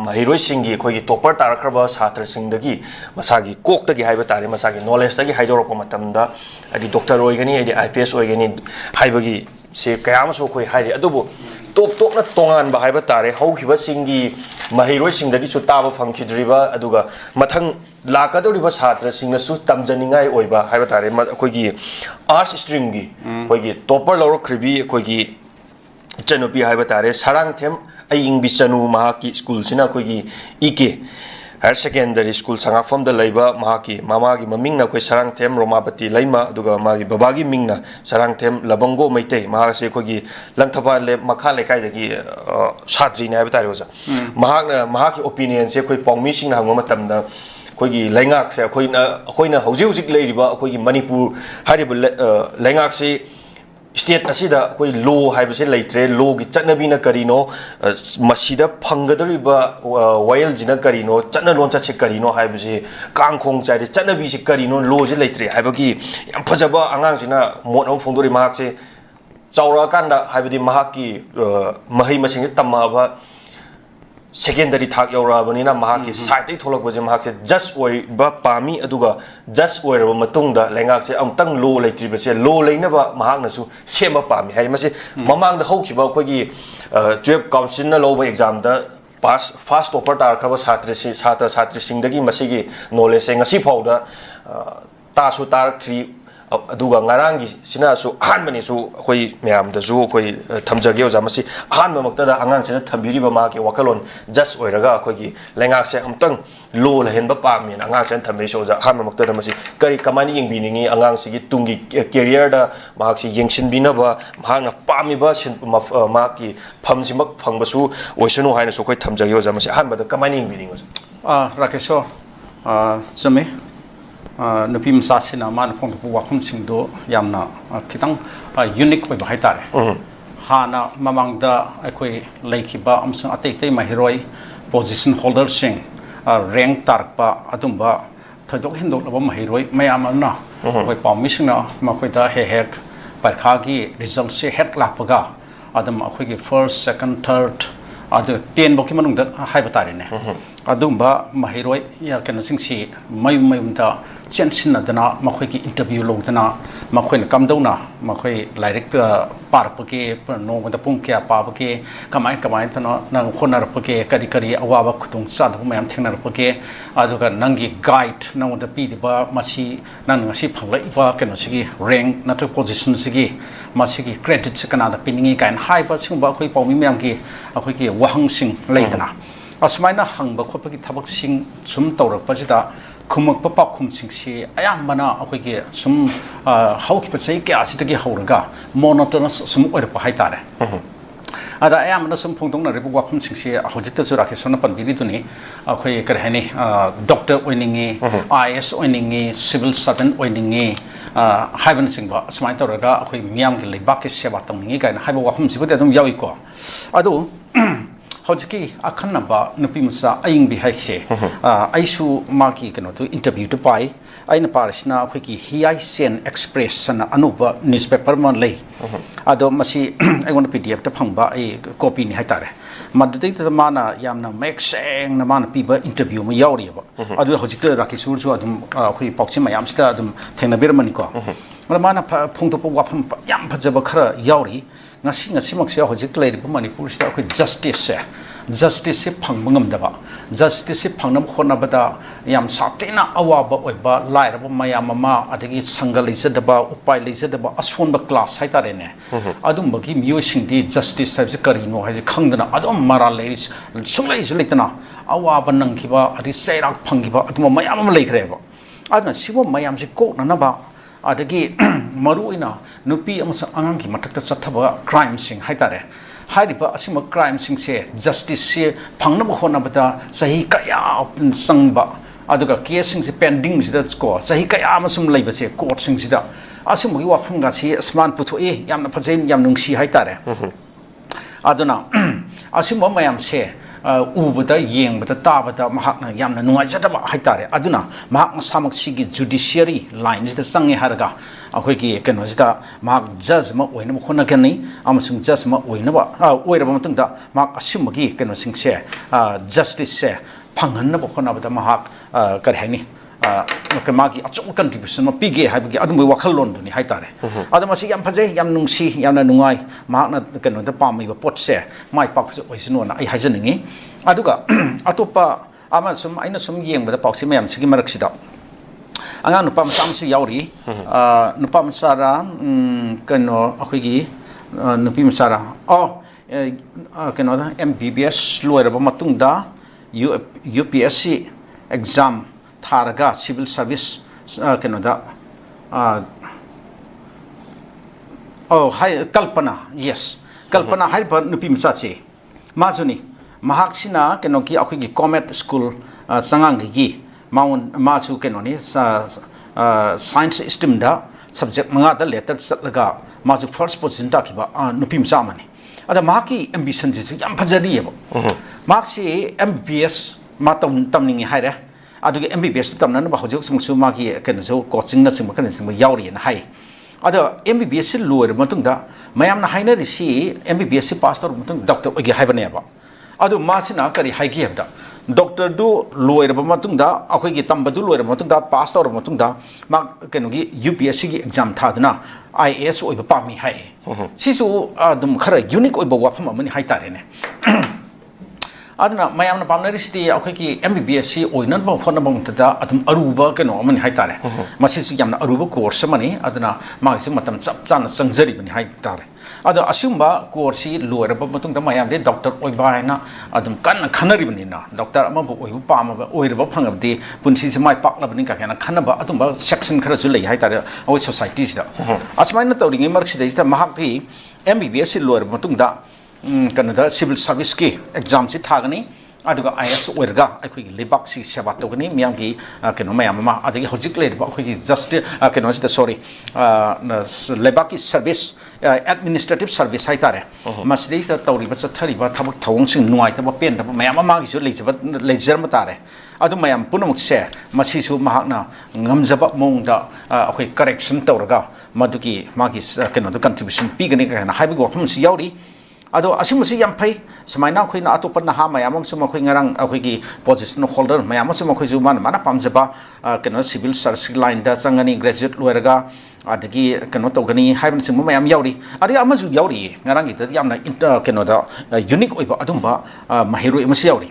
mahiroi singi khoi gi topper tarakraba satra singdagi masagi koktagi haiba tare masagi knowledge tagi haidorok matamda adi doctor oigani adi IPS oigani haibagi se kayama so khoi hairi adubu top na tongan ba haiba tare haukiba singi mahiroi singdagi chu taba phangkhidriba aduga mathang lakadoriba satra singna su tamjaningai oiba haiba tare khoi gi arts stream gi khoi gi topper lorokribi khoi gi chanopi haiba tare sarang them aying bisanu mahaki school sina khoi gi ike higher secondary school sangafam da laiba mahaki mamagi mamingna khoi sarang them romapati laima aduga magi babagi mingna sarang them labango maitei mahase khoi gi langthapa le makha lekai dagi satri ne haiba tare oja mahakna mahaki opinion se khoi pongmi singna hangoma tamda khoi gi laingak se khoina hauji hujik leiriba khoi gi manipur hariba laingak se state asida koi law haibase leitre law gi chatnabi na karino masida phangadariba wild jina karino chatna lon cha che karino haibase kangkhong chai de chatnabi se karino law je leitre haibagi yam phajaba angang jina mot am phongdori mahak se chaura kanda haibadi mahaki mahai masing tamaba secondary thak yaurabani na mahaki site tholok baje mahak se just oi ba pami aduga just oi raba matungda lengak se amtang lo leitri ba se lo leina ba mahak na su sema pami hai mase mamang da hokhiba khogi 12 council na loba exam da pass fast topper tar khaba satri singdagi masigi knowledge ngasi phauda ta su tar 3 aduga ngarangi sina su hanbani su khoi myam da zu khoi thamjage oja masi hanba makta da angang sina thambiri ba ma ke wakalon just oiraga khoi gi lengak se amtang lo la hen ba pa mi angang sen thambi so ja hanba makta da masi kari kamani yeng biningi angang si gi tungi career da ma si yengshin bina ba ma na pa mi ba sin ma ki pham si mak phang ba su oisanu haina su khoi thamjage oja masi hanba da kamani yeng biningi rakesho chame nupi msasina man phong tu wakhum singdo yamna kitang unique oi bahai tare hana mamang da akoi laikhiba amsung atei mahiroi position holder sing rank tarpa adumba thadok hindok laba mahiroi mayam na oi pamisna makoi da hek parkha gi result se hek lapaga adam akoi gi first second third adu 10 boki manung da haiba tare ne adumba mahiroi ya kan singsi mayum da chen sin adana makhoi ki interview logdana makhoi na kamdona makhoi direct parpake no da pung kya pabake kamai tano nang khonar pake kari awawa khutung sa da mayam thengnar pake aduga nangi guide nang da pi ba masi nang ngasi phanglai ba kan sigi rank na to position sigi masigi credit sikana da piningi kan hai ba singba khoi pawmi myam ki akhoi ki wahang sing leidana asmaina hangba khopaki thabak sing sum tawrak pasida kumak papa kum singsi ayam mana aku ke sum hau ki pasai ke asita ki hauraga monotonous sum oi pa haitare ada ayam mana sum phongtong na rebu wakum singsi hojikta sura ke sona pan biri tuni aku ke hani doctor oiningi IS oiningi civil servant oiningi haiban singba smai toraga aku miam ki lebak ke seba tongningi kai haiba wakum sibu de dum yawi ko adu hojiki akhana ba nupi masa aying bi haise aisu maki kano to interview to pai aina parisna khoi ki hi sen express na anuba newspaper man lei ado masi aigona pdf ta phangba ai copy ni haitare madudei ta mana yamna maxeng na mana piba interview ma yauri ba ado hojik ta rakisur chu adum khoi pauchi mayam sta adum thengna bermani ko mana phongto po wafam yam phajaba khara yauri ngasi makse hojik lei ri manipur sta khoi justice phangbangam daba justice phangnam khona bada yam satina awaba oiba lairaba mayam ma adagi sangal izadaba upai lizadaba asonba class haitare ne adum bagi miyo singdi justice sabse karino haji khangdana adum mara leis sunglai zuleitana awaba nangkiba adi sairak phangkiba adum mayam ma leikreba adna sibo mayam se ko nanaba adagi maruina nupi amasa angang ki matakta sathaba crime sing haitare hairiba asima crime sing se justice se phangnaba khona bata sahi kaya sangba aduga case sing se pending sida ko sahi kaya amasum leiba se court sing sida asima gi wafam ga si asman putho e yamna phajain yam nungsi haitare aduna asima mayam se ubada yengbada tabada mahakna yamna nungai jadaba haitare aduna mahak samak sigi judiciary line is the sangi harga ꯑꯩꯈꯣꯏꯒꯤ ꯀꯩꯅꯣꯁꯤꯗ ꯃꯍꯥꯛ just ꯑꯃ ꯑꯣꯏꯅꯕ ꯍꯣꯠꯅꯒꯅꯤ ꯑꯃꯁꯨꯡ just ꯑꯃ ꯑꯣꯏꯔꯕ ꯃꯇꯨꯡꯗ ꯃꯍꯥꯛ ꯑꯁꯤꯒꯨꯝꯕꯒꯤ ꯀꯩꯅꯣꯁꯤꯡꯁꯦ ꯖꯁꯇꯤꯁꯁꯦ ꯐꯪꯍꯟꯅꯕ ꯍꯣꯠꯅꯕꯗ ꯃꯍꯥꯛ ꯀꯔꯤ ꯍꯥꯏꯅꯤ ꯃꯥꯒꯤ ꯑꯆꯧꯕ ꯀꯟꯇ꯭ꯔꯤꯕ꯭ꯌꯨꯁꯟ ꯑꯃ ꯄꯤꯒꯦ ꯍꯥꯏꯕꯒꯤ ꯑꯗꯨꯝꯕꯒꯤ ꯋꯥꯈꯜꯂꯣꯟꯗꯨꯅꯤ ꯍꯥꯏꯇꯥꯔꯦ ꯑꯗꯣ ꯃꯁꯤ ꯌꯥꯝ ꯐꯖꯩ ꯌꯥꯝ ꯅꯨꯡꯁꯤ ꯌꯥꯝꯅ ꯅꯨꯡꯉꯥꯏ ꯃꯍꯥꯛꯅ ꯀꯩꯅꯣꯗ ꯄꯥꯝꯃꯤꯕ ꯄꯣꯠꯁꯦ ꯃꯥꯏ ꯄꯥꯛꯄꯁꯨ ꯑꯣꯏꯁꯅꯨꯅ ꯑꯩ ꯍꯥꯏꯖꯅꯤꯡꯉꯤ ꯑꯗꯨꯒ ꯑꯇꯣꯞꯄ ꯑꯃ ꯁꯨꯝ ꯑꯩꯅ ꯁꯨꯝ ꯌꯦꯡꯕꯗ ꯄꯥꯎꯆꯦ ꯃꯌꯥꯝꯁꯤꯒꯤ ꯃꯔꯛꯁꯤꯗ ꯑꯉꯥꯡ ꯅꯨꯄꯥ ꯃꯆꯥ ꯑꯃꯁꯨ ꯌꯥꯎꯔꯤ ꯅꯨꯄꯥ ꯃꯆꯥꯔ ꯀꯩꯅꯣ ꯑꯩꯈꯣꯏꯒꯤ ꯅꯨꯄꯤ ꯃꯆꯥꯔ ꯀꯩꯅꯣꯗ MBBS ꯂꯣꯏꯔꯕ ꯃꯇꯨꯡꯗ UPSC ꯑꯦꯛꯖꯥꯝ थारगा सिविल सर्विस कनोदा हाय कल्पना यस कल्पना हाय नुपी मचाचे माजुनी महाक्सिना कनोकी अखोगी कॉमेट स्कूल संगांगी माउन मासु कनोनी साइंस स्ट्रीम दा सब्जेक्ट मंगा दा लेटर चलगा मासु फर्स्ट पोजीशन ताखिबा नुपी मचा माने अदा माकी एम्बिशन जिसु याम फजरियेबो माक्सी MBBS मा तमनिंगी हायरे अदुगे MBBS तमननबा हौजोक सुमसु मागी कनसो कोचिंग न सिम कनसिम यावरियन हाय अदो MBBS लोयर मतुंगदा मयामना हाइनरिसि MBBS पास तौर मतुंग डॉक्टर ओगे हायबनेबा अदु मासिना करी हाइगी हबदा डॉक्टर दु लोयर मतुंगदा अखोगी तंबदु लोयर मतुंगदा पास तौर मतुंगदा मा कनोगी UPSC की एग्जाम थादना IAS ओइबा पामी हाय सिसु अदुम खरा यूनिक ओइबा वाफम अमनि हाइतारेने अदना मयामना पामनरिसि अखोगी MBBS ओइनबा होनबंतदा अदुम अरुबा कनो अमनि हाइतारे मसिसु यामना अरुबा कोर्स मनि अदना मागिसु मतम चप चाना संजरिबनि हाइतारे अदो असुंबा कोर्स लोयरबा मतुंगदा मयामदे डॉक्टर ओइबा हाइना अदुम कन्न खनरिबनिना डॉक्टर अमबो ओइबा पामबा ओइरबा फंगबदि पुनसिसे माइ पाक्लबनि काकेना खनबा अदुंबा सेक्शन खरसु लई हाइतारे अवै सोसाइटीसदा असमाइना तौरिङै मरक्सिदैसदा महाकि MBBS लोयरबा मतुंगदा कनदा सिविल सर्विस की एग्जाम से थागनी अदुगा IAS ओइरगा अखोगी लेबाक सि सेवा तोगनी मियांगी कनो मयाम मा अदगी हजिक लेबा अखोगी जस्ट कनो से सॉरी लेबाक की सर्विस एडमिनिस्ट्रेटिव सर्विस हाइतारे मसदि स तौरिबा चथरिबा थबक थवंग सिंग नुआइतबा पेनदबा मयाम मागी सु लेजर मतारे अदु मयाम पुनमुक से मसिसु महाकना ngamjaba mongda अखोई करेक्शन तौरगा मदुगी मागी कनो द कंट्रीब्यूशन पीगनी kana हाइबगो वफम सि यावरी अदो असिमसी याम फै समाइना खोइना अतोप नहा मयाम सम खोइ ngarang अखोगी पोजिशन होल्डर मयाम सम खोइ जु मान माना पामजबा कनो सिविल सर्विस लाइन दा चंगनी ग्रेजुएट लोयरगा अदगी कनो तोगनी हाइबन सिम मयाम यावरी अदि अमजु यावरी ngarang गित यामना कनो दा यूनिक ओइबा अदुंबा महिरु एमसी यावरी